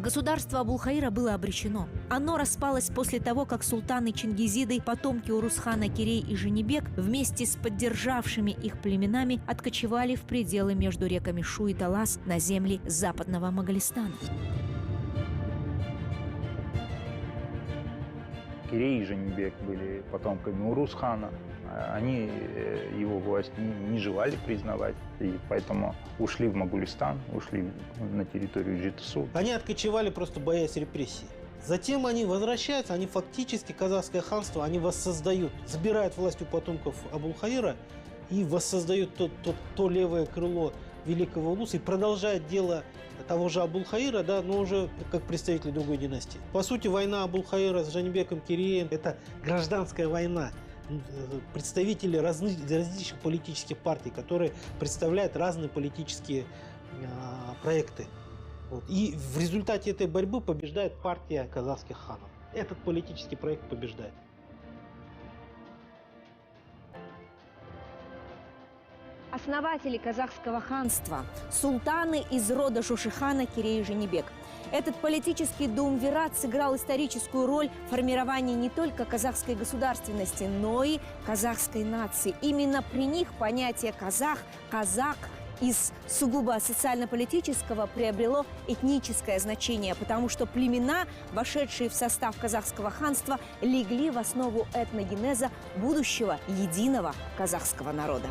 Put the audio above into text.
Государство Абулхаира было обречено. Оно распалось после того, как султаны Чингизиды, потомки Урус-хана Керей и Женебек, вместе с поддержавшими их племенами откочевали в пределы между реками Шу и Талас на земли западного Моголистана. Керей и Женебек были потомками Урус-хана. Они его власть не желали признавать, и поэтому ушли в Моголистан, ушли на территорию Жетысу. Они откочевали, просто боясь репрессий. Затем они возвращаются, они фактически казахское ханство, они воссоздают, забирают власть у потомков Абулхаира и воссоздают то левое крыло великого улуса и продолжают дело того же Абулхаира, да, но уже как представители другой династии. По сути, война Абулхаира с Женебеком Кереем – это гражданская война. Представители различных политических партий, которые представляют разные политические проекты. Вот. И в результате этой борьбы побеждает партия казахских ханов. Этот политический проект побеждает. Основатели казахского ханства, султаны из рода Шушихана Керей и Женебек. Этот политический дуумвират сыграл историческую роль в формировании не только казахской государственности, но и казахской нации. Именно при них понятие казах из сугубо социально-политического приобрело этническое значение, потому что племена, вошедшие в состав казахского ханства, легли в основу этногенеза будущего единого казахского народа.